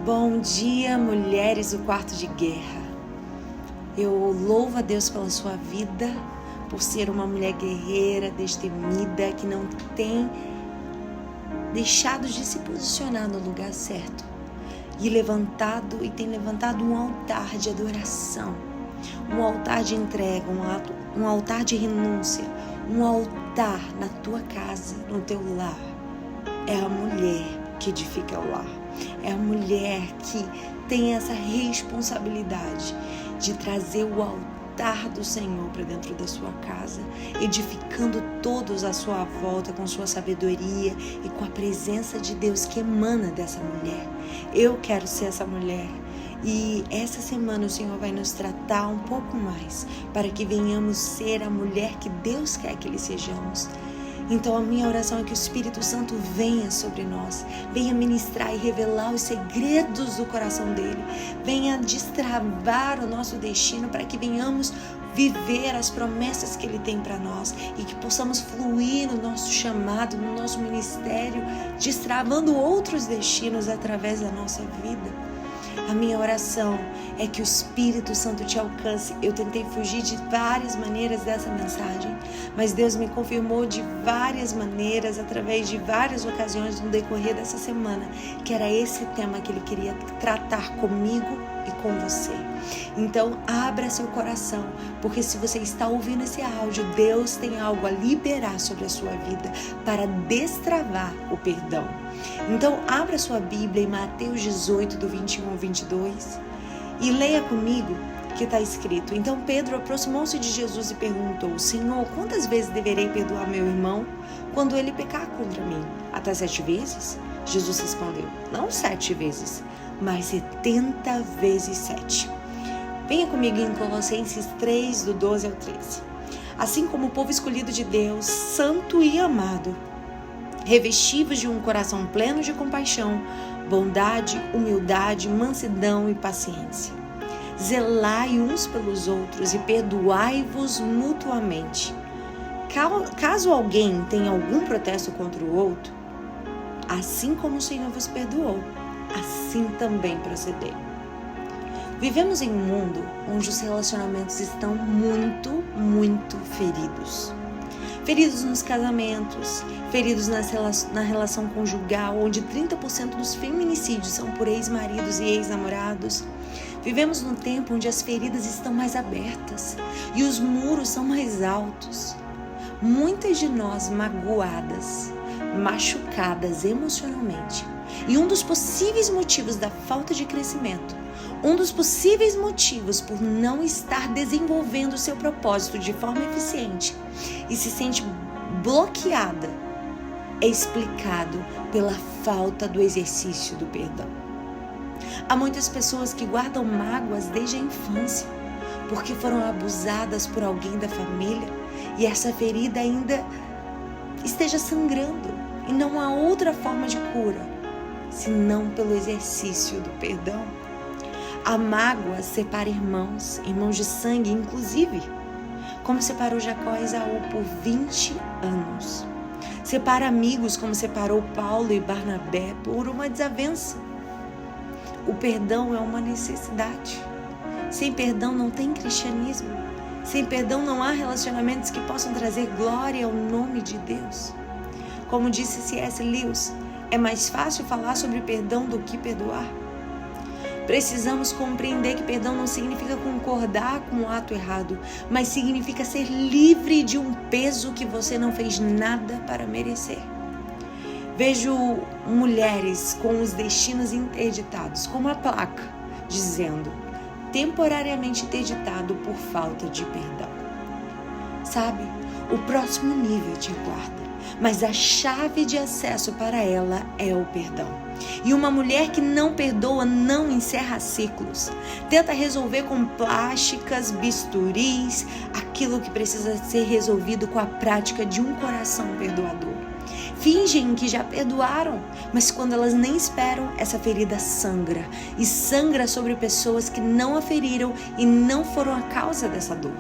Bom dia, mulheres do quarto de guerra. Eu louvo a Deus pela sua vida, por ser uma mulher guerreira, destemida, que não tem deixado de se posicionar no lugar certo e tem levantado um altar de adoração, um altar de entrega, um altar de renúncia, um altar na tua casa, no teu lar. É a mulher que edifica o lar. É a mulher que tem essa responsabilidade de trazer o altar do Senhor para dentro da sua casa, edificando todos à sua volta com sua sabedoria e com a presença de Deus que emana dessa mulher. Eu quero ser essa mulher. E essa semana o Senhor vai nos tratar um pouco mais para que venhamos ser a mulher que Deus quer que Ele sejamos. Então a minha oração é que o Espírito Santo venha sobre nós, venha ministrar e revelar os segredos do coração dele, venha destravar o nosso destino para que venhamos viver as promessas que ele tem para nós e que possamos fluir no nosso chamado, no nosso ministério, destravando outros destinos através da nossa vida. A minha oração é que o Espírito Santo te alcance. Eu tentei fugir de várias maneiras dessa mensagem, mas Deus me confirmou de várias maneiras, através de várias ocasiões no decorrer dessa semana, que era esse tema que Ele queria tratar comigo e com você. Então, abra seu coração, porque se você está ouvindo esse áudio, Deus tem algo a liberar sobre a sua vida para destravar o perdão. Então, abra sua Bíblia em Mateus 18, do 21 ao 22, e leia comigo que está escrito: Então Pedro aproximou-se de Jesus e perguntou: Senhor, quantas vezes deverei perdoar meu irmão quando ele pecar contra mim? Até 7 vezes? Jesus respondeu: Não 7 vezes, mas 70 vezes 7. Venha comigo em Colossenses 3, do 12 ao 13. Assim como o povo escolhido de Deus, santo e amado, revestivos de um coração pleno de compaixão, bondade, humildade, mansidão e paciência. Zelai uns pelos outros e perdoai-vos mutuamente. Caso alguém tenha algum protesto contra o outro, assim como o Senhor vos perdoou, assim também procedei. Vivemos em um mundo onde os relacionamentos estão muito feridos. Feridos nos casamentos, feridos na relação conjugal, onde 30% dos feminicídios são por ex-maridos e ex-namorados. Vivemos num tempo onde as feridas estão mais abertas e os muros são mais altos. Muitas de nós magoadas, machucadas emocionalmente. E um dos possíveis motivos da falta de crescimento, um dos possíveis motivos por não estar desenvolvendo o seu propósito de forma eficiente e se sente bloqueada, é explicado pela falta do exercício do perdão. Há muitas pessoas que guardam mágoas desde a infância, porque foram abusadas por alguém da família e essa ferida ainda esteja sangrando e não há outra forma de cura, senão pelo exercício do perdão. A mágoa separa irmãos de sangue, inclusive, como separou Jacó e Esaú por 20 anos. Separa amigos, como separou Paulo e Barnabé por uma desavença. O perdão é uma necessidade. Sem perdão não tem cristianismo. Sem perdão não há relacionamentos que possam trazer glória ao nome de Deus. Como disse C.S. Lewis, é mais fácil falar sobre perdão do que perdoar. Precisamos compreender que perdão não significa concordar com o ato errado, mas significa ser livre de um peso que você não fez nada para merecer. Vejo mulheres com os destinos interditados, com uma placa dizendo: temporariamente interditado por falta de perdão. Sabe, o próximo nível te aguarda, mas a chave de acesso para ela é o perdão. E uma mulher que não perdoa não encerra ciclos. Tenta resolver com plásticas, bisturis, aquilo que precisa ser resolvido com a prática de um coração perdoador. Fingem que já perdoaram, mas quando elas nem esperam, essa ferida sangra. E sangra sobre pessoas que não a feriram e não foram a causa dessa dor.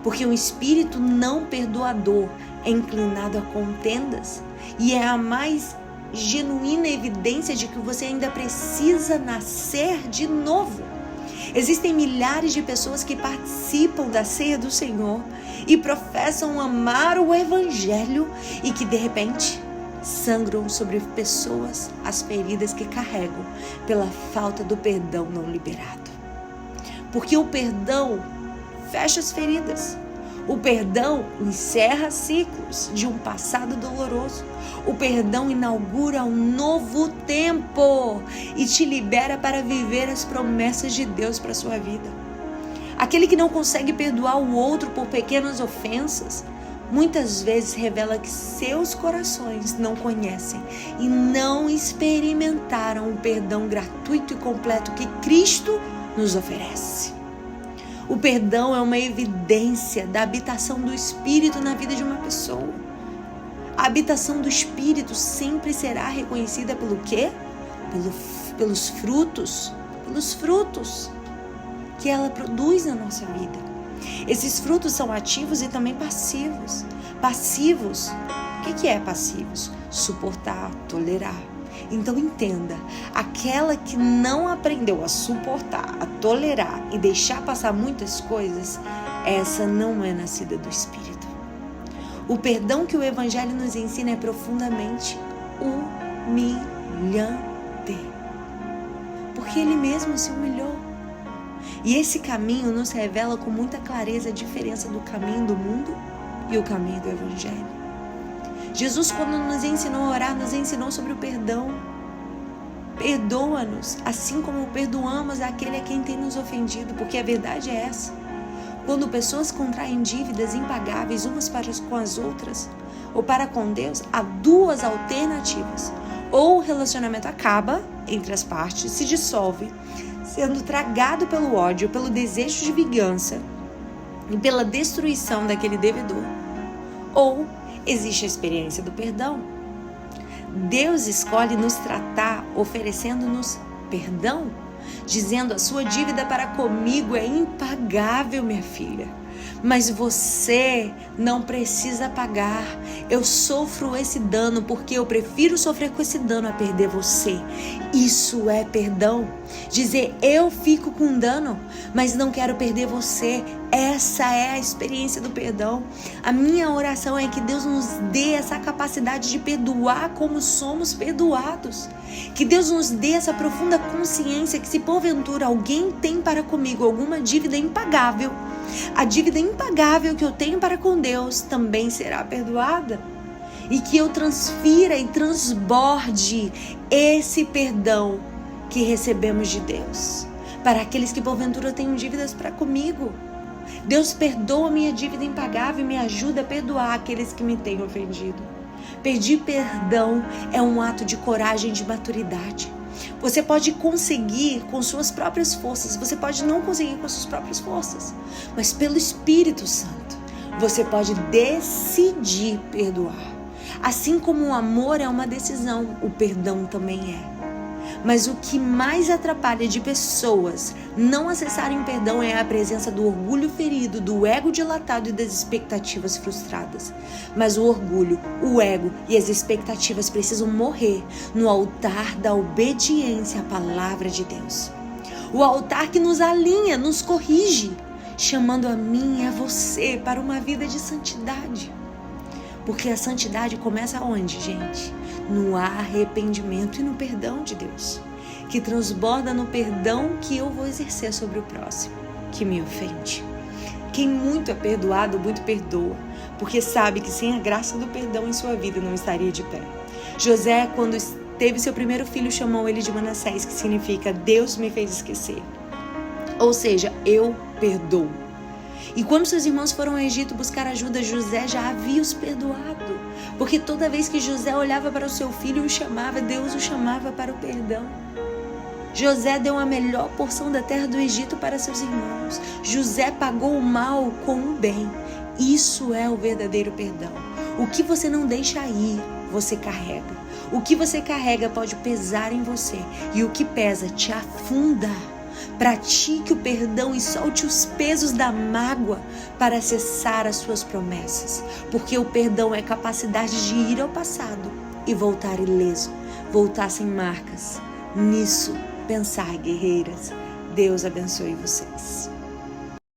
Porque um espírito não perdoador é inclinado a contendas e é a mais genuína evidência de que você ainda precisa nascer de novo. Existem milhares de pessoas que participam da ceia do Senhor e professam amar o Evangelho e que de repente sangram sobre pessoas as feridas que carregam pela falta do perdão não liberado. Porque o perdão fecha as feridas. O perdão encerra ciclos de um passado doloroso. O perdão inaugura um novo tempo e te libera para viver as promessas de Deus para a sua vida. Aquele que não consegue perdoar o outro por pequenas ofensas, muitas vezes revela que seus corações não conhecem e não experimentaram o perdão gratuito e completo que Cristo nos oferece. O perdão é uma evidência da habitação do Espírito na vida de uma pessoa. A habitação do Espírito sempre será reconhecida pelo quê? Pelos frutos que ela produz na nossa vida. Esses frutos são ativos e também passivos. Passivos, o que é passivos? Suportar, tolerar. Então entenda, aquela que não aprendeu a suportar, a tolerar e deixar passar muitas coisas, essa não é nascida do Espírito. O perdão que o Evangelho nos ensina é profundamente humilhante, porque Ele mesmo se humilhou. E esse caminho nos revela com muita clareza a diferença do caminho do mundo e o caminho do Evangelho. Jesus, quando nos ensinou a orar, nos ensinou sobre o perdão. Perdoa-nos, assim como perdoamos aquele a quem tem nos ofendido, porque a verdade é essa. Quando pessoas contraem dívidas impagáveis umas para com as outras, ou para com Deus, há duas alternativas. Ou o relacionamento acaba entre as partes, se dissolve, sendo tragado pelo ódio, pelo desejo de vingança e pela destruição daquele devedor. Ou existe a experiência do perdão. Deus escolhe nos tratar oferecendo-nos perdão, dizendo: a sua dívida para comigo é impagável, minha filha, mas você não precisa pagar. Eu sofro esse dano porque eu prefiro sofrer com esse dano a perder você. Isso é perdão. Dizer: eu fico com dano, mas não quero perder você. Essa é a experiência do perdão. A minha oração é que Deus nos dê essa capacidade de perdoar como somos perdoados. Que Deus nos dê essa profunda consciência que, se porventura alguém tem para comigo alguma dívida impagável, a dívida impagável que eu tenho para com Deus também será perdoada. E que eu transfira e transborde esse perdão que recebemos de Deus para aqueles que porventura tenham dívidas para comigo. Deus, perdoa minha dívida impagável e me ajuda a perdoar aqueles que me têm ofendido. Pedir perdão é um ato de coragem e de maturidade. Você pode conseguir com suas próprias forças, você pode não conseguir com suas próprias forças, mas pelo Espírito Santo, você pode decidir perdoar. Assim como o amor é uma decisão, o perdão também é. Mas o que mais atrapalha de pessoas não acessarem o perdão é a presença do orgulho ferido, do ego dilatado e das expectativas frustradas. Mas o orgulho, o ego e as expectativas precisam morrer no altar da obediência à palavra de Deus. O altar que nos alinha, nos corrige, chamando a mim e a você para uma vida de santidade. Porque a santidade começa onde, gente? No arrependimento e no perdão de Deus, que transborda no perdão que eu vou exercer sobre o próximo, que me ofende. Quem muito é perdoado, muito perdoa, porque sabe que sem a graça do perdão em sua vida não estaria de pé. José, quando teve seu primeiro filho, chamou ele de Manassés, que significa Deus me fez esquecer. Ou seja, eu perdoo. E quando seus irmãos foram ao Egito buscar ajuda, José já havia os perdoado. Porque toda vez que José olhava para o seu filho e o chamava, Deus o chamava para o perdão. José deu a melhor porção da terra do Egito para seus irmãos. José pagou o mal com o bem. Isso é o verdadeiro perdão. O que você não deixa ir, você carrega. O que você carrega pode pesar em você. E o que pesa te afunda. Pratique o perdão e solte os pesos da mágoa para acessar as suas promessas. Porque o perdão é capacidade de ir ao passado e voltar ileso. voltar sem marcas. Nisso, pensar, guerreiras. Deus abençoe vocês.